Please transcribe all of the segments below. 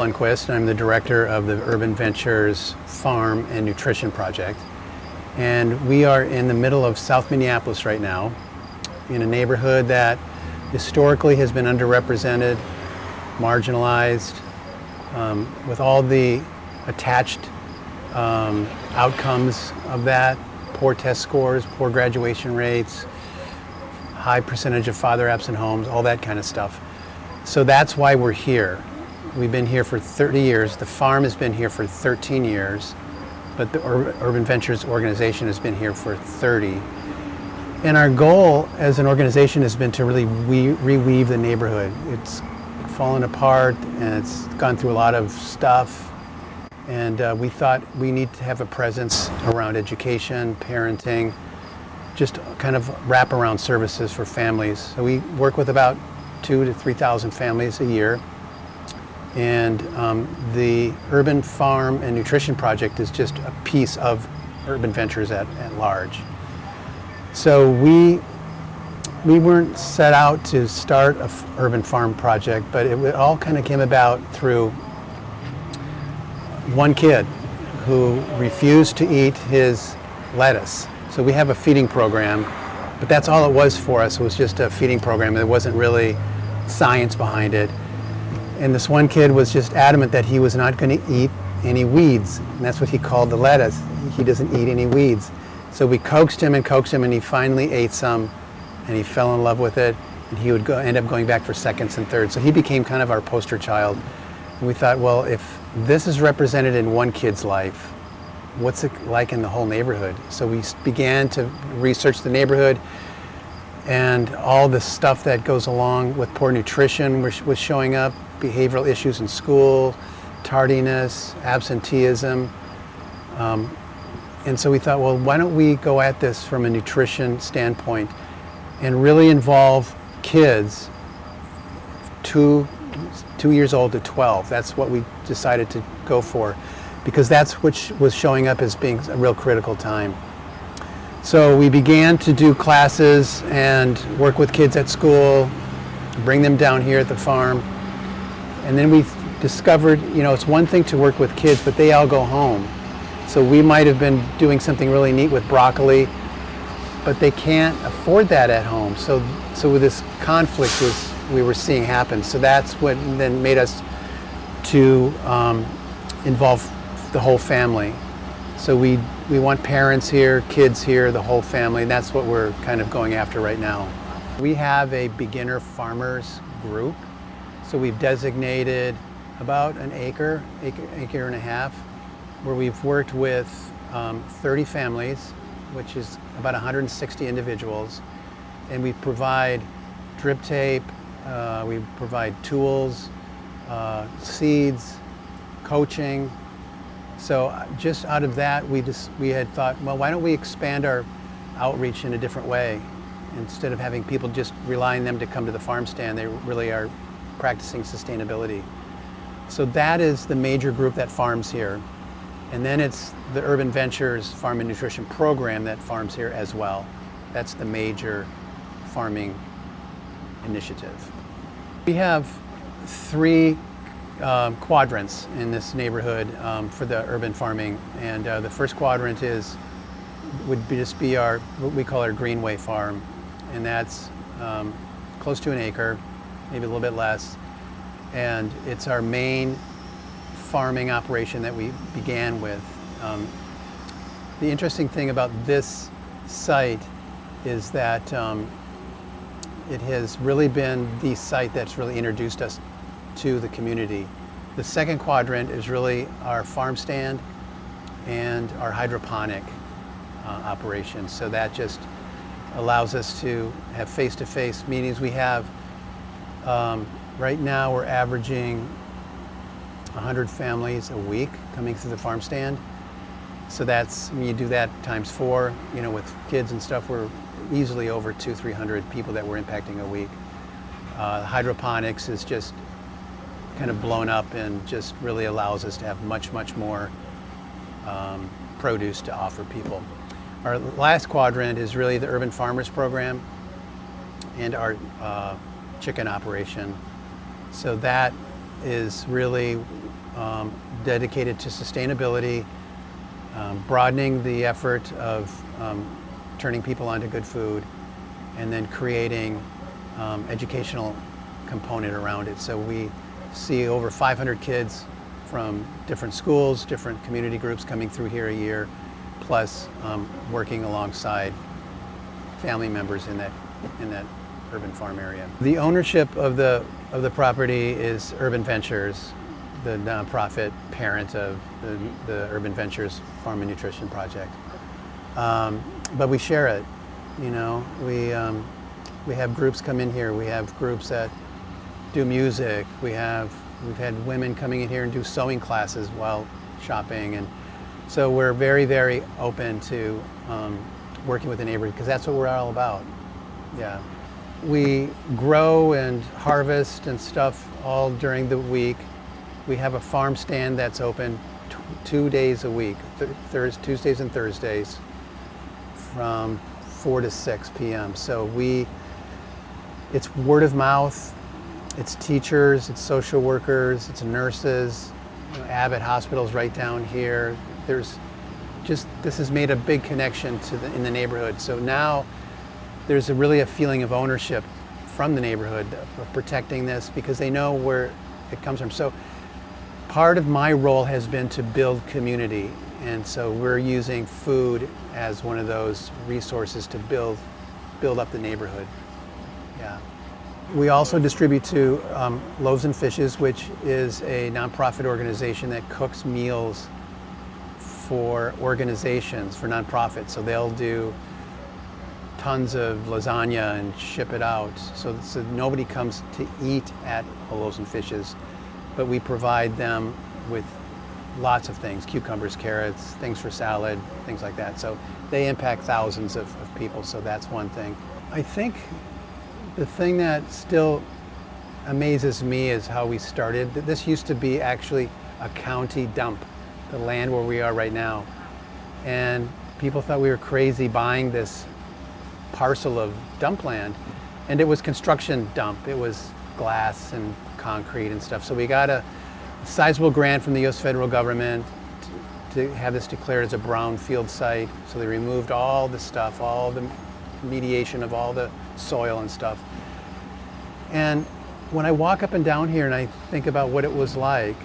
Lundquist. I'm the director of the Urban Ventures Farm and Nutrition Project. And we are in the middle of South Minneapolis right now, in a neighborhood that historically has been underrepresented, marginalized, with all the attached outcomes of that: poor test scores, poor graduation rates, high percentage of father-absent homes, all that kind of stuff. So that's why we're here. We've been here for 30 years. The farm has been here for 13 years, but the Urban Ventures organization has been here for 30. And our goal as an organization has been to really reweave the neighborhood. It's fallen apart and it's gone through a lot of stuff. And we thought we need to have a presence around education, parenting, just kind of wraparound services for families. So we work with about 2,000 to 3,000 families a year. And the Urban Farm and Nutrition Project is just a piece of Urban Ventures at large. So we weren't set out to start an urban farm project, but it all kind of came about through one kid who refused to eat his lettuce. So we have a feeding program, but that's all it was for us. It was just a feeding program. There wasn't really science behind it. And this one kid was just adamant that he was not going to eat any weeds. And that's what he called the lettuce. He doesn't eat any weeds. So we coaxed him, and he finally ate some, and he fell in love with it. And he would end up going back for seconds and thirds. So he became kind of our poster child. And we thought, well, if this is represented in one kid's life, what's it like in the whole neighborhood? So we began to research the neighborhood, and all the stuff that goes along with poor nutrition was showing up, behavioral issues in school, tardiness, absenteeism. And so we thought, well, why don't we go at this from a nutrition standpoint and really involve kids 2 years old to 12. That's what we decided to go for, because that's what was showing up as being a real critical time. So we began to do classes and work with kids at school, bring them down here at the farm. And then we discovered, it's one thing to work with kids, but they all go home. So we might have been doing something really neat with broccoli, but they can't afford that at home. So this conflict we were seeing happen. So that's what then made us to involve the whole family. So we want parents here, kids here, the whole family, and that's what we're kind of going after right now. We have a beginner farmers group. So we've designated about an acre and a half, where we've worked with 30 families, which is about 160 individuals. And we provide drip tape, we provide tools, seeds, coaching. So just out of that, we had thought, well, why don't we expand our outreach in a different way? Instead of having people just relying on them to come to the farm stand, they really are practicing sustainability. So that is the major group that farms here. And then it's the Urban Ventures Farm and Nutrition Program that farms here as well. That's the major farming initiative. We have 3 quadrants in this neighborhood for the urban farming. And the first quadrant would just be what we call our Greenway farm. And that's close to an acre, maybe a little bit less. And it's our main farming operation that we began with. The interesting thing about this site is that it has really been the site that's really introduced us to the community. The second quadrant is really our farm stand and our hydroponic operation. So that just allows us to have face-to-face meetings. We have, right now we're averaging 100 families a week coming through the farm stand. So that's, when you do that times 4, with kids and stuff, we're easily over 200-300 people that we're impacting a week. Hydroponics is just kind of blown up and just really allows us to have much more produce to offer people. Our last quadrant is really the Urban Farmers Program and our chicken operation. So that is really dedicated to sustainability, broadening the effort of turning people onto good food, and then creating educational component around it. So we see over 500 kids from different schools, different community groups coming through here a year, plus working alongside family members in that urban farm area. The ownership of the property is Urban Ventures, the nonprofit parent of the Urban Ventures Farm and Nutrition Project. But we share it. You know, we have groups come in here. We have groups that do music. We've had women coming in here and do sewing classes while shopping, and so we're very, very open to working with the neighborhood, because that's what we're all about. Yeah, we grow and harvest and stuff all during the week. We have a farm stand that's open 2 days a week, Tuesdays and Thursdays, from 4 to 6 p.m. So it's word of mouth, it's teachers, it's social workers, it's nurses. Abbott Hospital's right down here. This has made a big connection in the neighborhood. So now there's really a feeling of ownership from the neighborhood of protecting this, because they know where it comes from. So part of my role has been to build community, and so we're using food as one of those resources to build up the neighborhood. Yeah. We also distribute to Loaves and Fishes, which is a nonprofit organization that cooks meals for organizations, for nonprofits. So they'll do tons of lasagna and ship it out. So nobody comes to eat at Loaves and Fishes, but we provide them with lots of things: cucumbers, carrots, things for salad, things like that. So they impact thousands of people. So that's one thing. I think the thing that still amazes me is how we started. This used to be actually a county dump, the land where we are right now. And people thought we were crazy buying this parcel of dump land. And it was construction dump. It was glass and concrete and stuff. So we got a sizable grant from the U.S. federal government to have this declared as a brownfield site. So they removed all the stuff, all the mediation of all the soil and stuff. And when I walk up and down here and I think about what it was like,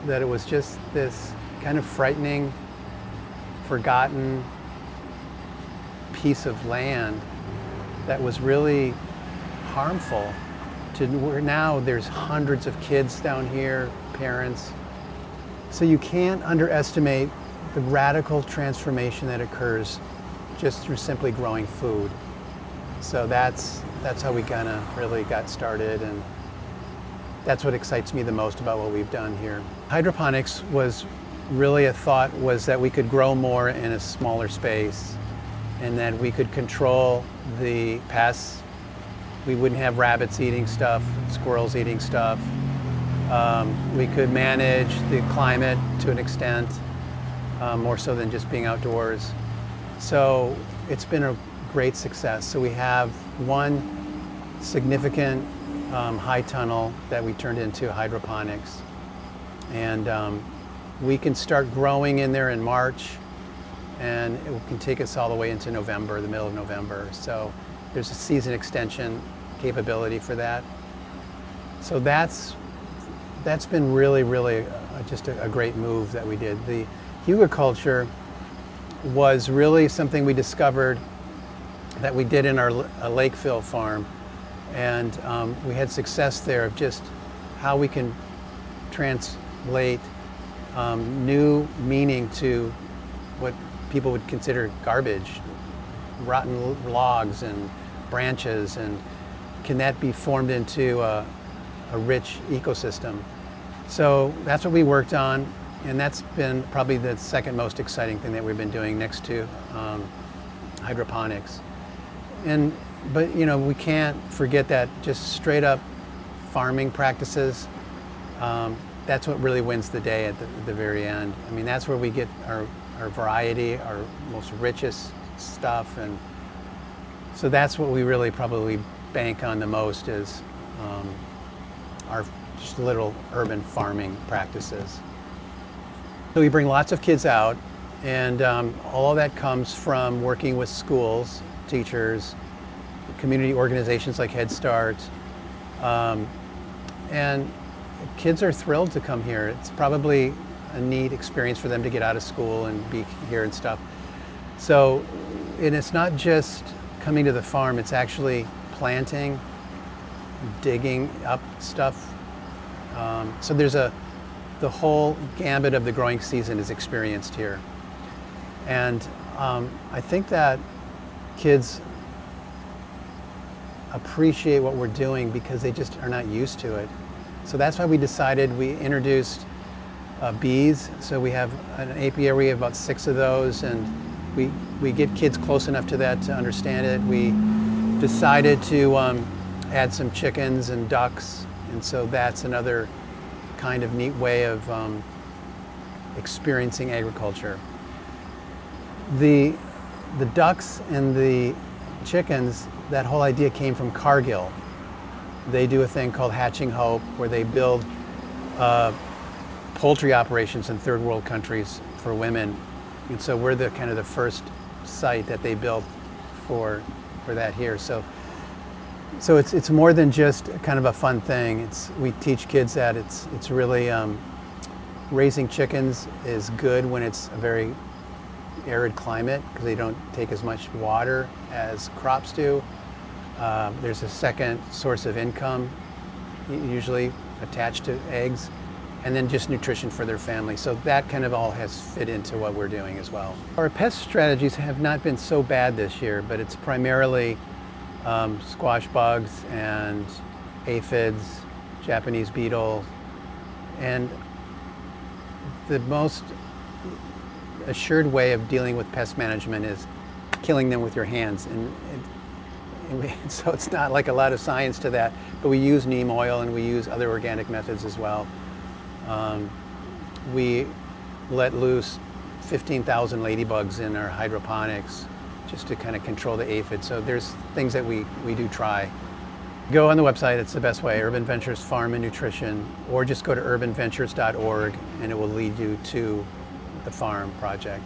that it was just this kind of frightening, forgotten piece of land that was really harmful, to where now there's hundreds of kids down here, parents. So you can't underestimate the radical transformation that occurs just through simply growing food. So that's how we kind of really got started, and that's what excites me the most about what we've done here. Hydroponics was really a thought, was that we could grow more in a smaller space, and that we could control the pests. We wouldn't have rabbits eating stuff, squirrels eating stuff. We could manage the climate to an extent, more so than just being outdoors. So it's been a great success. So we have one significant high tunnel that we turned into hydroponics. And we can start growing in there in March, and it can take us all the way into November, the middle of November. So there's a season extension capability for that. So that's been really, really just a great move that we did. The hugelkultur was really something we discovered that we did in our Lakeville farm, and we had success there of just how we can translate new meaning to what people would consider garbage, rotten logs and branches, and can that be formed into a rich ecosystem. So that's what we worked on, and that's been probably the second most exciting thing that we've been doing next to hydroponics. But you know, we can't forget that just straight up farming practices, that's what really wins the day at the very end. I mean, that's where we get our variety, our most richest stuff, and so that's what we really probably bank on the most, is our just little urban farming practices. So we bring lots of kids out, and all of that comes from working with schools, teachers, community organizations like Head Start, and kids are thrilled to come here. It's probably a neat experience for them to get out of school and be here and stuff. So, and it's not just coming to the farm, it's actually planting, digging up stuff. So there's the whole gambit of the growing season is experienced here. And I think that kids appreciate what we're doing because they just are not used to it. So that's why we decided we introduced bees. So we have an apiary, we have about 6 of those, and we get kids close enough to that to understand it. We decided to add some chickens and ducks, and so that's another kind of neat way of experiencing agriculture. The ducks and the chickens, that whole idea came from Cargill. They do a thing called Hatching Hope, where they build poultry operations in third world countries for women. And so we're the kind of the first site that they built for that here. So it's more than just kind of a fun thing. We teach kids that it's really raising chickens is good when it's a very arid climate because they don't take as much water as crops do. There's a second source of income, usually attached to eggs, and then just nutrition for their family. So that kind of all has fit into what we're doing as well. Our pest strategies have not been so bad this year, but it's primarily squash bugs and aphids, Japanese beetle, and the most assured way of dealing with pest management is killing them with your hands. So it's not like a lot of science to that, but we use neem oil and we use other organic methods as well. We let loose 15,000 ladybugs in our hydroponics just to kind of control the aphids. So there's things that we do try. Go on the website, it's the best way, Urban Ventures Farm and Nutrition, or just go to urbanventures.org and it will lead you to the farm project.